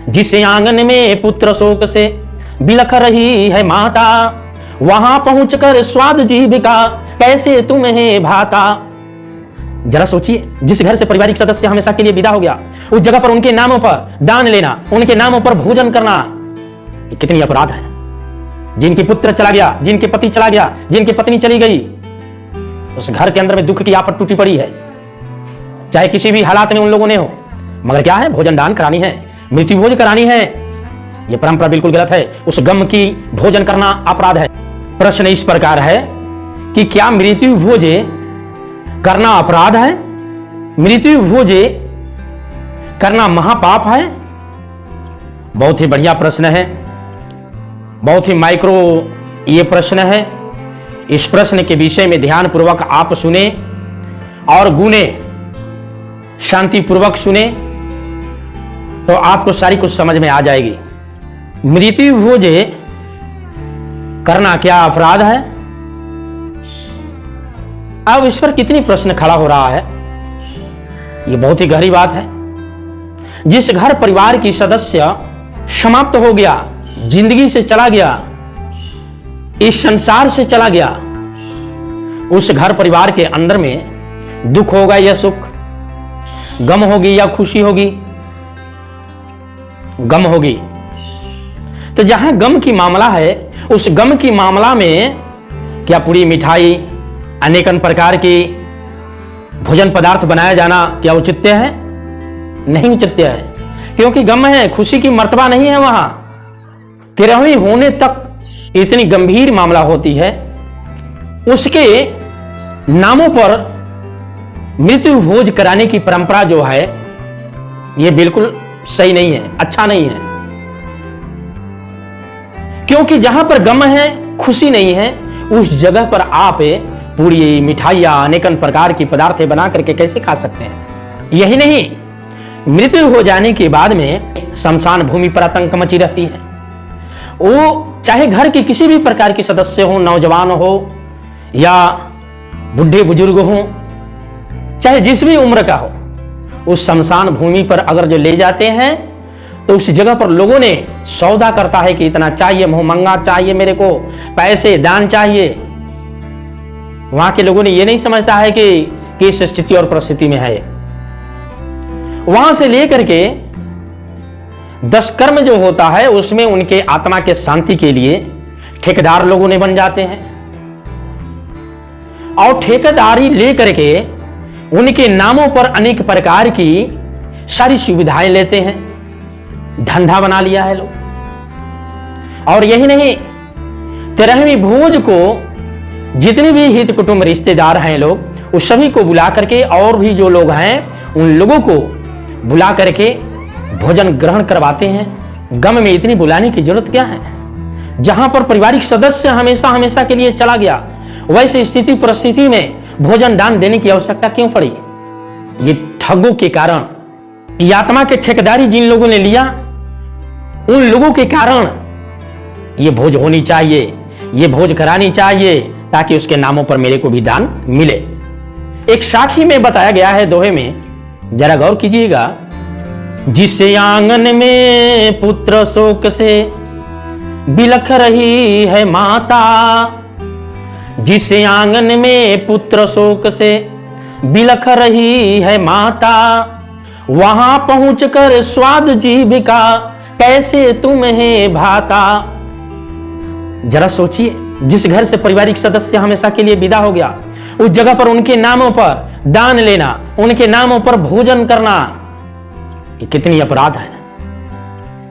जिस आंगन में पुत्र शोक से बिलख रही है माता, वहां पहुंचकर स्वाद जीविका कैसे तुम्हें भाता। जरा सोचिए, जिस घर से पारिवारिक सदस्य हमेशा के लिए विदा हो गया, उस जगह पर उनके नामों पर दान लेना, उनके नामों पर भोजन करना, ये कितनी अपराध है। जिनके पुत्र चला गया, जिनके पति चला गया, जिनकी पत्नी चली गई, उस घर के अंदर में दुख की आफत टूटी पड़ी है, चाहे किसी भी हालात में उन लोगों ने हो, मगर क्या है, भोजन दान करानी है, मृत्यु भोज करानी है। यह परंपरा बिल्कुल गलत है। उस गम की भोजन करना अपराध है। प्रश्न इस प्रकार है कि क्या मृत्यु भोज करना अपराध है? मृत्यु भोज करना महापाप है? बहुत ही बढ़िया प्रश्न है, बहुत ही माइक्रो ये प्रश्न है। इस प्रश्न के विषय में ध्यान पूर्वक आप सुने और गुने, शांति पूर्वक सुने तो आपको सारी कुछ समझ में आ जाएगी। मृत्यु भोज करना क्या अपराध है? अब इस पर कितनी प्रश्न खड़ा हो रहा है, यह बहुत ही गहरी बात है। जिस घर परिवार की सदस्य समाप्त हो गया, जिंदगी से चला गया, इस संसार से चला गया, उस घर परिवार के अंदर में दुख होगा या सुख, गम होगी या खुशी होगी? गम होगी। तो जहां गम की मामला है, उस गम की मामला में क्या पूरी मिठाई, अनेकन प्रकार की भोजन पदार्थ बनाया जाना क्या औचित्य है? नहीं औचित्य है, क्योंकि गम है, खुशी की मर्तबा नहीं है। वहां 13वीं होने तक इतनी गंभीर मामला होती है, उसके नामों पर मृत्यु भोज कराने की परंपरा जो है, यह बिल्कुल सही नहीं है, अच्छा नहीं है। क्योंकि जहां पर गम है, खुशी नहीं है, उस जगह पर आप पूरी मिठाइयां, अनेकन प्रकार की पदार्थें बना करके कैसे खा सकते हैं? यही नहीं, मृत्यु हो जाने के बाद में शमशान भूमि पर आतंक मची रहती है। वो चाहे घर के किसी भी प्रकार के सदस्य हो, नौजवान हो या बुढ़े बुजुर्ग हो, चाहे जिस भी उम्र का हो, उस शमशान भूमि पर अगर जो ले जाते हैं तो उस जगह पर लोगों ने सौदा करता है कि इतना चाहिए, मुहमंगा चाहिए, मेरे को पैसे दान चाहिए। वहां के लोगों ने यह नहीं समझता है कि किस स्थिति और परिस्थिति में है। वहां से लेकर के 10 कर्म जो होता है, उसमें उनके आत्मा के शांति के लिए ठेकेदार लोगों ने बन जाते हैं और ठेकेदारी लेकर के उनके नामों पर अनेक प्रकार की सारी सुविधाएं लेते हैं, धंधा बना लिया है लोग। और यही नहीं, 13वीं भोज को जितने भी हित कुटुंब रिश्तेदार हैं लोग, उस सभी को बुला करके, और भी जो लोग हैं उन लोगों को बुला करके भोजन ग्रहण करवाते हैं। गम में इतनी बुलाने की जरूरत क्या है? जहां पर पारिवारिक सदस्य हमेशा हमेशा के लिए चला गया, वैसे स्थिति परिस्थिति में भोजन दान देने की आवश्यकता क्यों पड़ी? ये ठगों के कारण, ये आत्मा के ठेकेदारी जिन लोगों ने लिया, उन लोगों के कारण ये भोज होनी चाहिए, ये भोज करानी चाहिए, ताकि उसके नामों पर मेरे को भी दान मिले। एक साखी में बताया गया है, दोहे में, जरा गौर कीजिएगा। जिस आंगन में पुत्र शोक से बिलख रही है माता, जिस आंगन में पुत्र शोक से बिलख रही है माता, वहां पहुंचकर स्वाद जीविका कैसे तुम्हें भाता। जरा सोचिए, जिस घर से पारिवारिक सदस्य हमेशा के लिए विदा हो गया, उस जगह पर उनके नामों पर दान लेना, उनके नामों पर भोजन करना, ये कितनी अपराध है।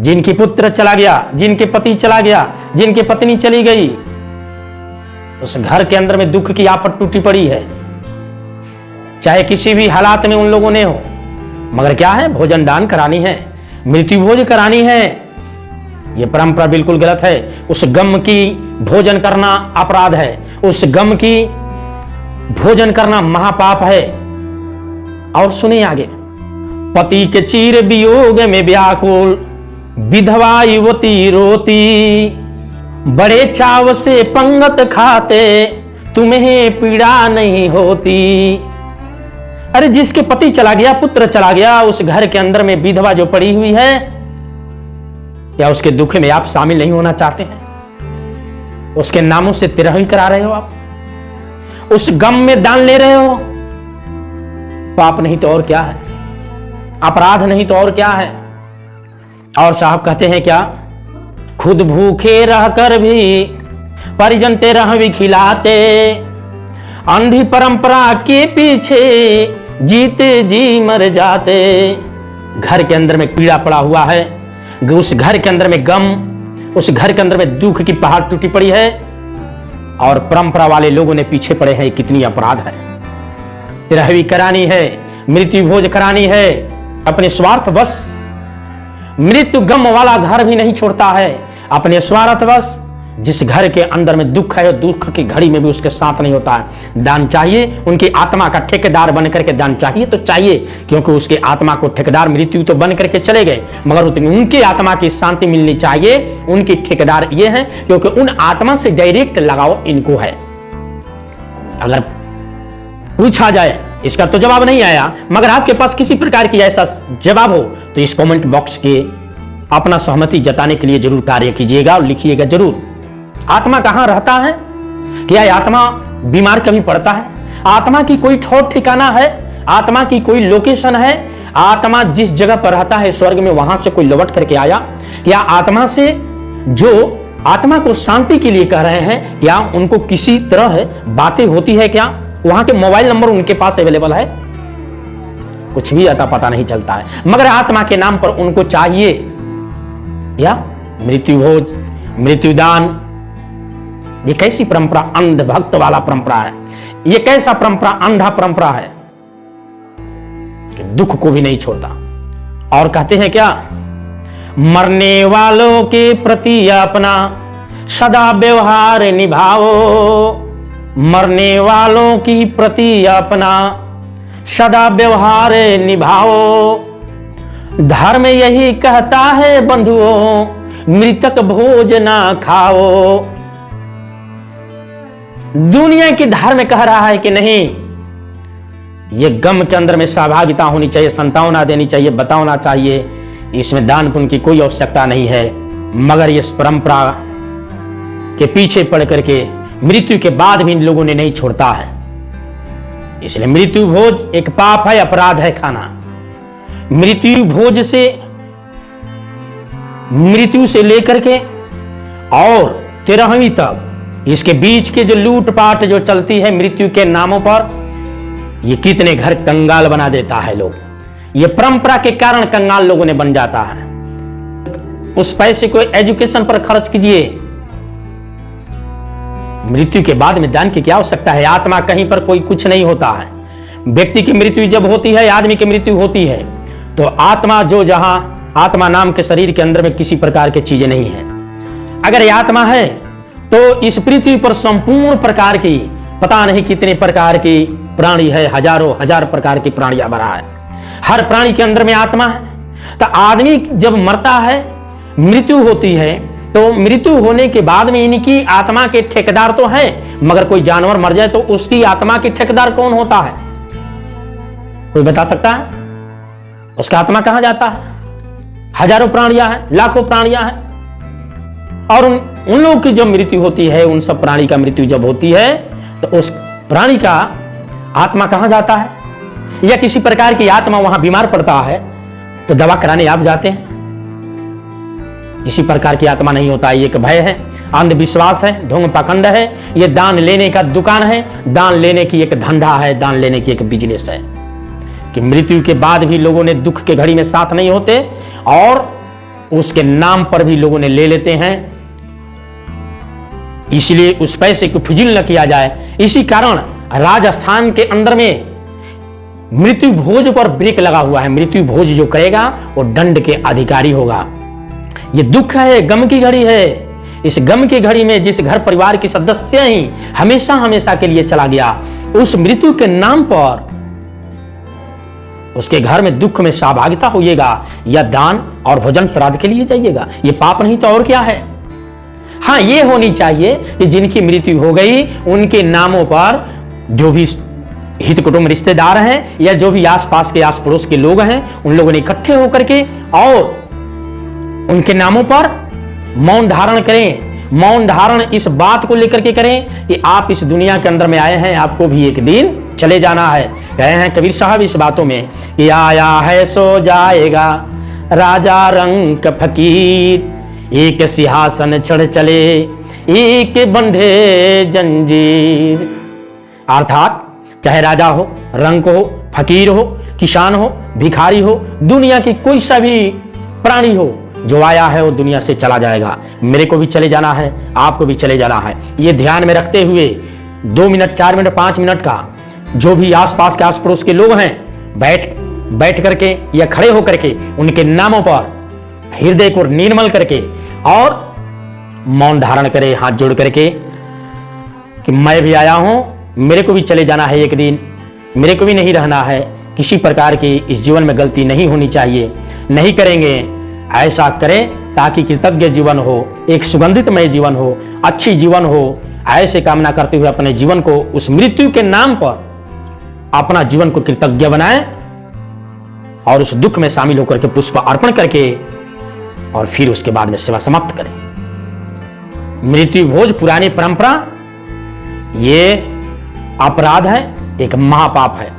जिनकी पुत्र चला गया, जिनके पति चला गया, जिनकी पत्नी चली गई, उस घर के अंदर में दुख की आफत टूटी पड़ी है, चाहे किसी भी हालात में उन लोगों ने हो, मगर क्या है, भोजन दान करानी है, मृत्यु भोज करानी है। यह परंपरा बिल्कुल गलत है। उस गम की भोजन करना अपराध है, उस गम की भोजन करना महापाप है। और सुनिए आगे, पति के चीर वियोग में व्याकुल विधवा युवती रोती, बड़े चाव से पंगत खाते तुम्हें पीड़ा नहीं होती। अरे जिसके पति चला गया, पुत्र चला गया, उस घर के अंदर में विधवा जो पड़ी हुई है, या उसके दुख में आप शामिल नहीं होना चाहते हैं? उसके नामों से तिरहवी करा रहे हो आप, उस गम में दान ले रहे हो। पाप नहीं तो और क्या है, अपराध नहीं तो और क्या है। और साहब कहते हैं क्या, खुद भूखे रहकर भी परिजन तिरहवी खिलाते, अंधी परंपरा के पीछे जीते जी मर जाते। घर के अंदर में पीड़ा पड़ा हुआ है, उस घर के अंदर में गम, उस घर के अंदर में दुख की पहाड़ टूटी पड़ी है, और परंपरा वाले लोगों ने पीछे पड़े हैं। कितनी अपराध है। तिरहवी करानी है, मृत्यु भोज करानी है, अपने स्वार्थवश मृत्यु गम वाला घर भी नहीं छोड़ता है। अपने स्वार्थवश जिस घर के अंदर में दुख है, दुख की घड़ी में भी उसके साथ नहीं होता है। दान चाहिए, उनकी आत्मा का ठेकेदार बन करके दान चाहिए तो चाहिए, क्योंकि उसके आत्मा को ठेकेदार मृत्यु तो बन करके चले गए, मगर उनकी आत्मा की शांति मिलनी चाहिए। उनकी ठेकेदार ये है, क्योंकि उन आत्मा से डायरेक्ट लगाव इनको है। अगर पूछा जाए, इसका तो जवाब नहीं आया, मगर आपके पास किसी प्रकार की ऐसा जवाब हो तो इस कमेंट बॉक्स के अपना सहमति जताने के लिए जरूर कार्य कीजिएगा और लिखिएगा जरूर। आत्मा कहां रहता है? क्या आत्मा बीमार कभी पड़ता है? आत्मा की कोई ठौर ठिकाना है? आत्मा की कोई लोकेशन है? आत्मा जिस जगह पर रहता है स्वर्ग में, वहां से कोई लौट करके आया? क्या आत्मा से जो आत्मा को शांति के लिए कह रहे हैं, क्या उनको किसी तरह बातें होती है? क्या वहां के मोबाइल नंबर उनके पास अवेलेबल है? कुछ भी अता पता नहीं चलता है, मगर आत्मा के नाम पर उनको चाहिए या मृत्यु भोज, मृत्युदान। ये कैसी परंपरा, अंधभक्त वाला परंपरा है। ये कैसा परंपरा, अंधा परंपरा है कि दुख को भी नहीं छोड़ता। और कहते हैं क्या, मरने वालों के प्रति अपना सदा व्यवहार निभाओ, मरने वालों की प्रति अपना सदा व्यवहार निभाओ। धर्म यही कहता है बंधुओं, मृतक भोज ना खाओ। दुनिया की धर्म कह रहा है कि नहीं, ये गम के अंदर में सहभागिता होनी चाहिए, संतावना देनी चाहिए, बताना चाहिए, इसमें दान पुण्य की कोई आवश्यकता नहीं है। मगर इस परंपरा के पीछे पड़ करके मृत्यु के बाद भी इन लोगों ने नहीं छोड़ता है। इसलिए मृत्यु भोज एक पाप है, अपराध है खाना। मृत्यु भोज से, मृत्यु से लेकर के और तिरहवीं तक, इसके बीच के जो लूटपाट जो चलती है मृत्यु के नामों पर, ये कितने घर कंगाल बना देता है लोग। ये परंपरा के कारण कंगाल लोगों ने बन जाता है। उस पैसे को एजुकेशन पर खर्च कीजिए। मृत्यु के बाद में दान की क्या आवश्यकता है? आत्मा कहीं पर कोई कुछ नहीं होता है। व्यक्ति की मृत्यु जब होती है, आदमी की मृत्यु होती है, तो आत्मा जो जहां आत्मा नाम के शरीर के अंदर में किसी प्रकार की चीजें नहीं है। अगर ये आत्मा है तो इस पृथ्वी पर संपूर्ण प्रकार की, पता नहीं कितने प्रकार की प्राणी है, हजारों हजार प्रकार की प्राणियां बना है। हर प्राणी के अंदर में आत्मा है। तो आदमी जब मरता है, मृत्यु होती है, तो मृत्यु होने के बाद में इनकी आत्मा के ठेकेदार तो है, मगर कोई जानवर मर जाए तो उसकी आत्मा के ठेकेदार कौन होता है? कोई बता सकता है? उसका आत्मा कहां जाता है? हजारों प्राणियां हैं, लाखों प्राणियां हैं, और उन लोगों की जब मृत्यु होती है, उन सब प्राणी का मृत्यु जब होती है, तो उस प्राणी का आत्मा कहां जाता है? या किसी प्रकार की आत्मा वहां बीमार पड़ता है तो दवा कराने आप जाते हैं। किसी प्रकार की आत्मा नहीं होता है। ये एक भय है, अंधविश्वास है, ढोंग पाखंड है। ये दान लेने का दुकान है, दान लेने की एक धंधा है, दान लेने की एक बिजनेस है कि मृत्यु के बाद भी लोगों ने दुख के घड़ी में साथ नहीं होते और उसके नाम पर भी लोगों ने ले लेते हैं। इसलिए उस पैसे को फुजिल न किया जाए। इसी कारण राजस्थान के अंदर में मृत्यु भोज पर ब्रेक लगा हुआ है। मृत्यु भोज जो करेगा वो दंड के अधिकारी होगा। ये दुख है, गम की घड़ी है। इस गम की घड़ी में जिस घर परिवार के सदस्य ही हमेशा हमेशा के लिए चला गया, उस मृत्यु के नाम पर उसके घर में दुख में सहभागिता होइएगा या दान और भोजन श्राद्ध के लिए जाइएगा। ये पाप नहीं तो और क्या है। हाँ, ये होनी चाहिए कि जिनकी मृत्यु हो गई उनके नामों पर जो भी हित कुटुंब रिश्तेदार हैं या जो भी आसपास के आस पड़ोस के लोग हैं, उन लोगों ने इकट्ठे होकर के और उनके नामों पर मौन धारण करें। मौन धारण इस बात को लेकर के करें कि आप इस दुनिया के अंदर में आए हैं, आपको भी एक दिन चले जाना है। कहे हैं कबीर साहब इस बातों में कि आया है सो जाएगा राजा रंक फकीर, एक सिंहासन चढ़ चले एक बंधे जंजीर। अर्थात चाहे राजा हो, रंक हो, फकीर हो, किसान हो, भिखारी हो, दुनिया की कोई सा भी प्राणी हो, जो आया है वो दुनिया से चला जाएगा। मेरे को भी चले जाना है, आपको भी चले जाना है। ये ध्यान में रखते हुए 2 मिनट, 4 मिनट, 5 मिनट का जो भी आसपास के आस पड़ोस के लोग हैं, बैठ करके या खड़े होकर के उनके नामों पर हृदय को निर्मल करके और मौन धारण करे, हाथ जोड़ करके कि मैं भी आया हूं, मेरे को भी चले जाना है एक दिन, मेरे को भी नहीं रहना है। किसी प्रकार की इस जीवन में गलती नहीं होनी चाहिए, नहीं करेंगे। ऐसा करें ताकि कृतज्ञ जीवन हो, एक सुगंधितमय जीवन हो, अच्छी जीवन हो। ऐसे कामना करते हुए अपने जीवन को उस मृत्यु के नाम पर अपना जीवन को कृतज्ञ बनाएं और उस दुख में शामिल होकर के पुष्प अर्पण करके और फिर उसके बाद में सेवा समाप्त करें। मृत्यु भोज पुरानी परंपरा ये अपराध है, एक महापाप है।